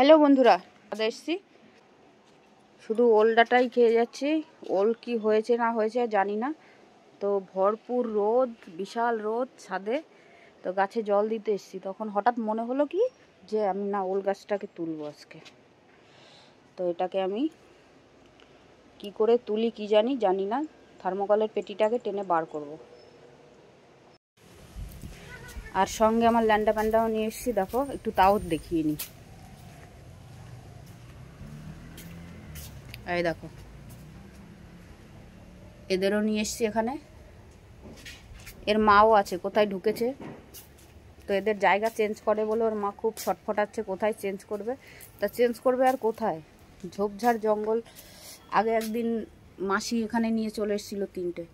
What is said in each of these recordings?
Hello বন্ধুরা, আজ এসছি শুধু ওলডাটাই খেয়ে যাচ্ছি। ওল কি হয়েছে না হয়েছে জানি না। তো ভরপুর রোদ, বিশাল রোদ ছাদে, তো গাছে জল দিতে এসছি। তখন হঠাৎ মনে হলো কি যে আমি না ওল গাছটাকে তুলবো আজকে। তো এটাকে আমি কি করে তুলি কি জানি না। থার্মোকলের পেটিটাকে টেনে বার করব। আর সঙ্গে আমার ল্যান্ডা প্যান্ডাও নিয়ে এসছি, দেখো একটু তাও দেখিয়ে নিই। এই দেখো, এদেরও নিয়ে এসছি এখানে। এর মাও আছে, কোথায় ঢুকেছে। তো এদের জায়গা চেঞ্জ করে বলে ওর মা খুব ছটফটাচ্ছে, কোথায় চেঞ্জ করবে। তা চেঞ্জ করবে আর কোথায়, ঝোপঝাড় জঙ্গল। আগে একদিন মাসি এখানে নিয়ে চলে এসেছিলো 3টে,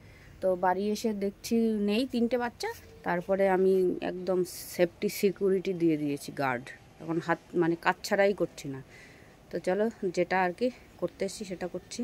তো বাড়ি এসে দেখছি নেই 3টে বাচ্চা। তারপরে আমি একদম সেফটি সিকিউরিটি দিয়ে দিয়েছি, গার্ড। এখন হাত মানে কাজ ছাড়াই করছি না। তো চলো, যেটা আর কি করতে এসেছি সেটা করছি।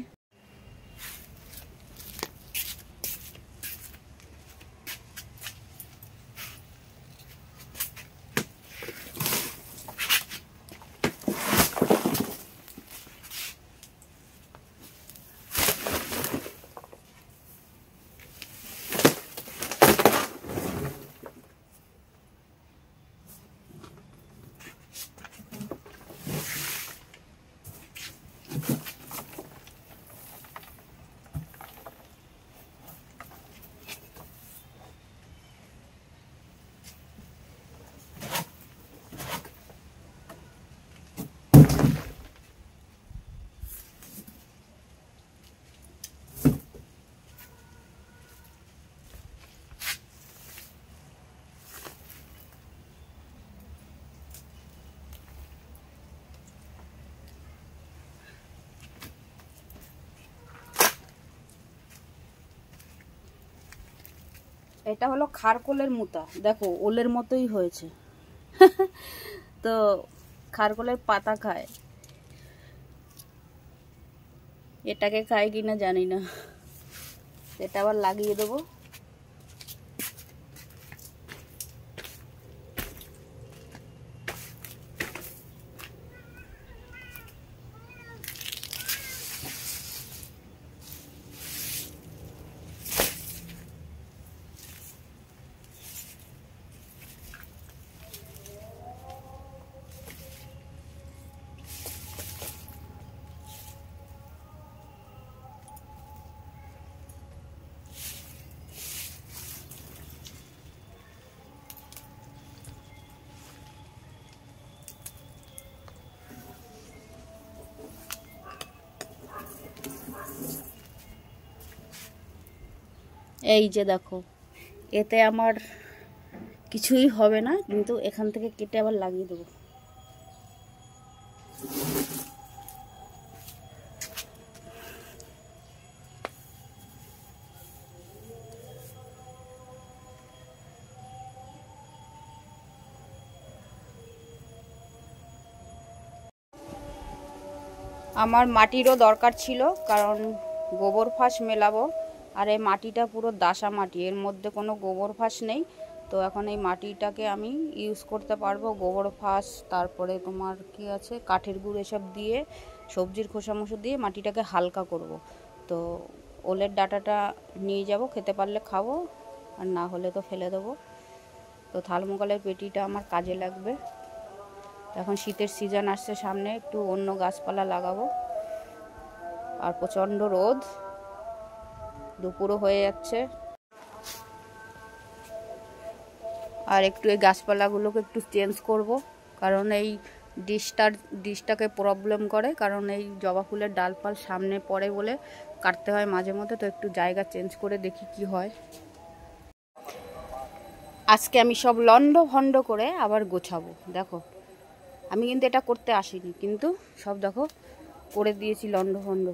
এটা হলো খারকোলের মুতা, দেখো ওলের মতোই হয়েছে। তো খারকোলের পাতা খায়, এটাকে খায় কিনা জানি না। এটা আবার লাগিয়ে দেবো। এই যে দেখো, এতে আমার কিছুই হবে না, কিন্তু এখান থেকে কেটে আবার লাগিয়ে দেবো। আমার মাটিরও দরকার ছিল, কারণ গোবর ফাঁস মেলাবো। আর এই মাটিটা পুরো দাসা মাটি, এর মধ্যে কোনো গোবর ফাঁস নেই। তো এখন এই মাটিটাকে আমি ইউজ করতে পারবো। গোবর ফাঁস, তারপরে তোমার কি আছে, কাঠের গুঁড়ো, এসব দিয়ে, সবজির খোসা মোসা দিয়ে মাটিটাকে হালকা করব। তো ওলের ডাঁটাটা নিয়ে যাব, খেতে পারলে খাবো, আর না হলে তো ফেলে দেবো। তো থার্মোকলের পেটিটা আমার কাজে লাগবে। এখন শীতের সিজন আসছে সামনে, একটু অন্য গাছপালা লাগাবো। আর প্রচণ্ড রোদ, দুপুরও হয়ে যাচ্ছে। আর একটু এই গাছপালাগুলোকে একটু চেঞ্জ করব, কারণ এই ডিশটাকে প্রবলেম করে, কারণ এই জবা ফুলের ডালপাল সামনে পড়ে বলে কাটতে হয় মাঝে মধ্যে। তো একটু জায়গা চেঞ্জ করে দেখি কি হয়। আজকে আমি সব লন্ড ভন্ড করে আবার গোছাবো। দেখো, আমি কিন্তু এটা করতে আসিনি, কিন্তু সব দেখো করে দিয়েছি লন্ড ভন্ড।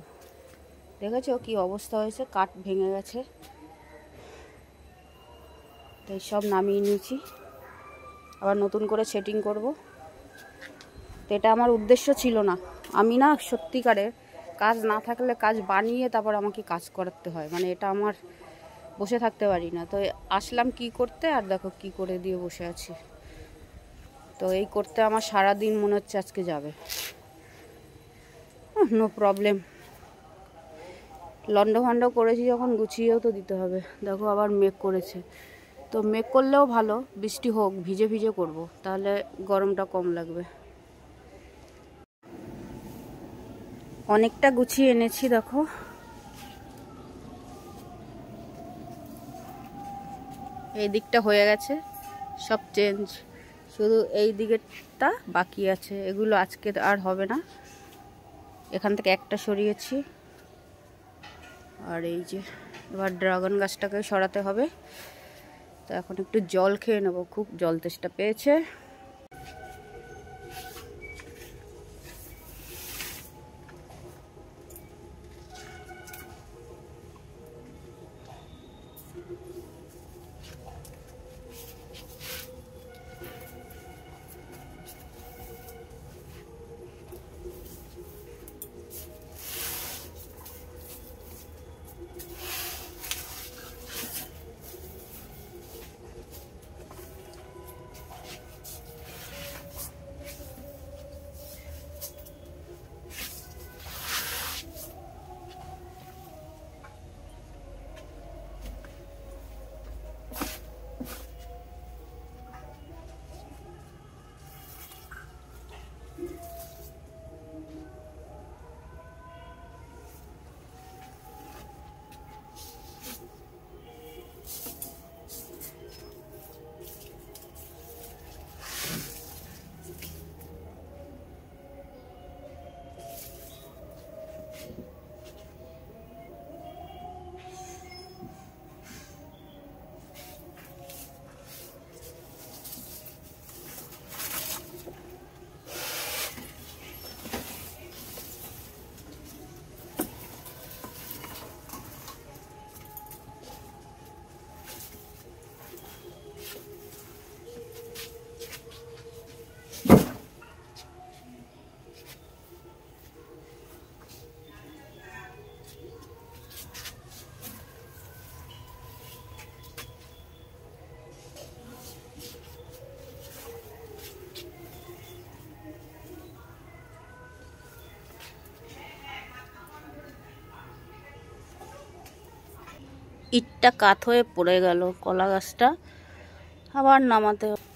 দেখেছো কি অবস্থা হয়েছে, কাঠ ভেঙে গেছে। তো সব নামিয়ে নিয়েছি, আবার নতুন করে সেটিং করব। তো এটা আমার উদ্দেশ্য ছিল না। আমি না সত্যিকারের কাজ না থাকলে কাজ বানিয়ে তারপর আমাকে কাজ করাতে হয়, মানে এটা আমার বসে থাকতে পারি না। তো আসলাম কি করতে, আর দেখো কি করে দিয়ে বসে আছি। তো এই করতে আমার সারা দিন মনে হচ্ছে আজকে যাবে। নো প্রবলেম, লন্ড ভন্ড করেছি যখন গুছিয়েও তো দিতে হবে। দেখো আবার মেঘ করেছে, তো মেঘ করলেও ভালো, বৃষ্টি হোক, ভিজে ভিজে করব, তাহলে গরমটা কম লাগবে। অনেকটা গুছিয়ে এনেছি, দেখো এই দিকটা হয়ে গেছে সব চেঞ্জ, শুধু এই দিকেরটা বাকি আছে, এগুলো আজকে আর হবে না। এখান থেকে একটা সরিয়েছি, আর এই যে এবার ড্রাগন গাছটাকে সরাতে হবে। তো এখন একটু জল খেয়ে নেবো, খুব জল তেষ্টা পেয়েছে। ইটটা কাত হয়ে পড়ে গেল, কলা গাছটা আবার নামাতে হবে।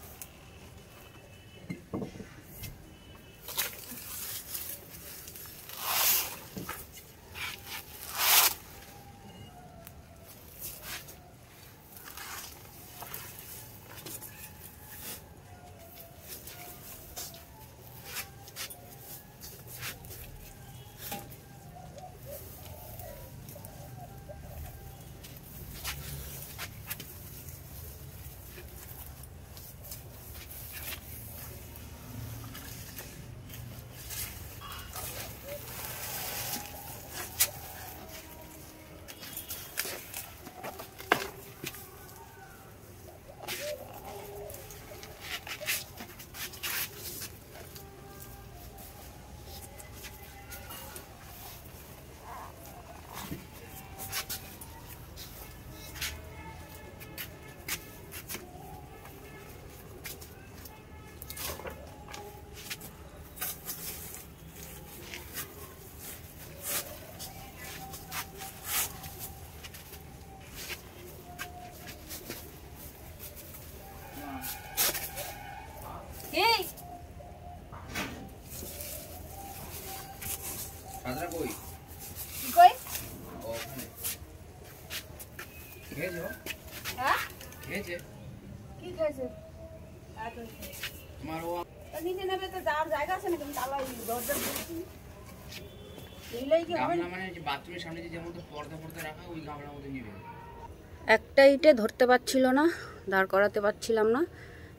একটা ইটে ধরতে পারছিল না, দাঁড় করাতে পারছিলাম না,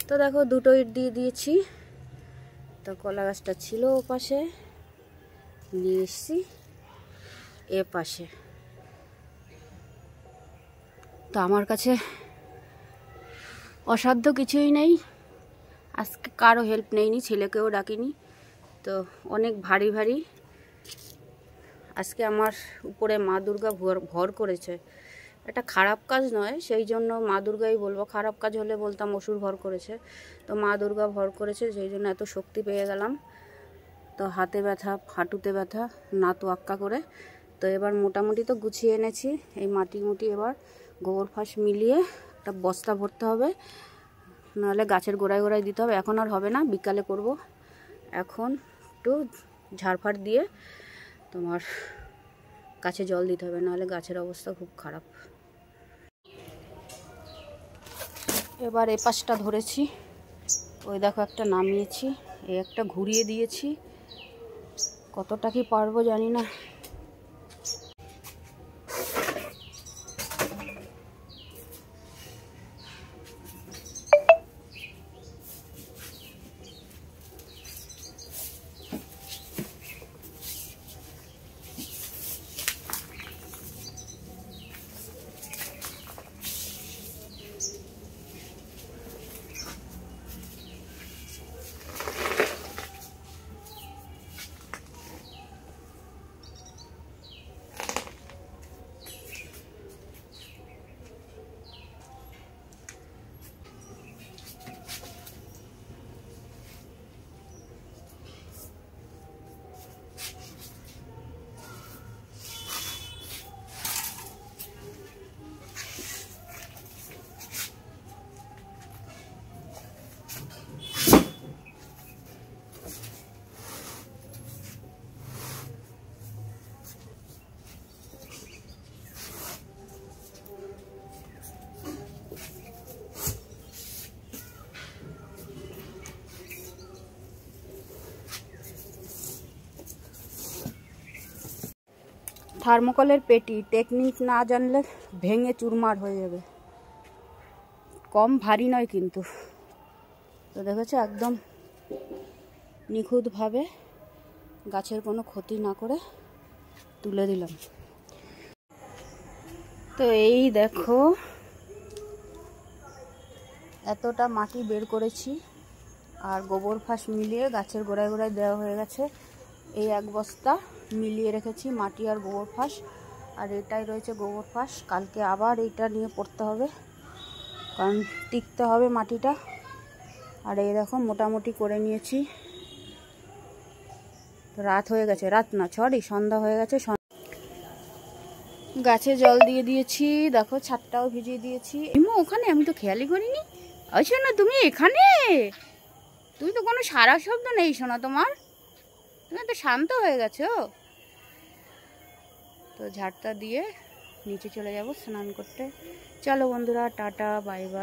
তো দেখো দুটো ইট দিয়ে দিয়েছি। তো কলা গাছটা ছিল ও পাশে, নিয়ে এসছি এ পাশে। তো আমার কাছে অসাধ্য কিছুই নেই, আজকে কারো হেল্প নেইনি, ছেলেকেও ডাকিনি, তো অনেক ভারী ভারী। আজকে আমার উপরে মা দুর্গা ভর করেছে, এটা খারাপ কাজ নয়, সেই জন্য মা দুর্গাই বলবো। খারাপ কাজ হলে বলতাম অসুর ভর করেছে, তো মা দুর্গা ভর করেছে, সেই জন্য এত শক্তি পেয়ে গেলাম। তো হাতে ব্যথা, হাঁটুতে ব্যথা, না তো আক্কা করে। তো এবার মোটামুটি তো গুছিয়ে এনেছি। এই মাটি এবার গোবর ফাঁস মিলিয়ে একটা বস্তা ভরতে হবে, নাহলে গাছের গোড়ায় গোড়ায় দিতে হবে। এখন আর হবে না, বিকালে করব। এখন একটু ঝাড়ফাড় দিয়ে তোমার গাছে জল দিতে হবে, নাহলে গাছের অবস্থা খুব খারাপ। এবার এ পাশটা ধরেছি, ওই দেখো একটা নামিয়েছি, এই একটা ঘুরিয়ে দিয়েছি। কতটা কি পারবো জানি না। থার্মোকলের পেটি টেকনিক না জানলে ভেঙে চুরমার হয়ে যাবে। কম ভারী নয় কিন্তু। তো দেখেছো একদম নিখুঁতভাবে গাছের কোনো ক্ষতি না করে তুলে দিলাম। তো এই দেখো এতটা মাটি বের করেছি, আর গোবর ফাঁস মিলিয়ে গাছের গোড়ায় গোড়ায় দেওয়া হয়ে গেছে। এই এক বস্তা মিলিয়ে রেখেছি মাটি আর গোবর ফাঁস, আর এটাই রয়েছে গোবর ফাঁস। কালকে আবার এইটা নিয়ে পড়তে হবে, কারণ টিকতে হবে মাটিটা। আর এই দেখো মোটামুটি করে নিয়েছি। রাত হয়ে গেছে, রাত না সরি সন্ধ্যা হয়ে গেছে। গাছে জল দিয়ে দিয়েছি, দেখো ছাদটাও ভিজিয়ে দিয়েছি। ওখানে আমি তো খেয়ালই করিনি। আচ্ছা না তুমি এখানে, তুমি তো কোনো সারা শব্দ নেই শোনা তোমার, তুমি তো শান্ত হয়ে গেছো। তো ঝাড়টা দিয়ে নিচে চলে যাব স্নান করতে। চলো বন্ধুরা, টাটা বাই বাই।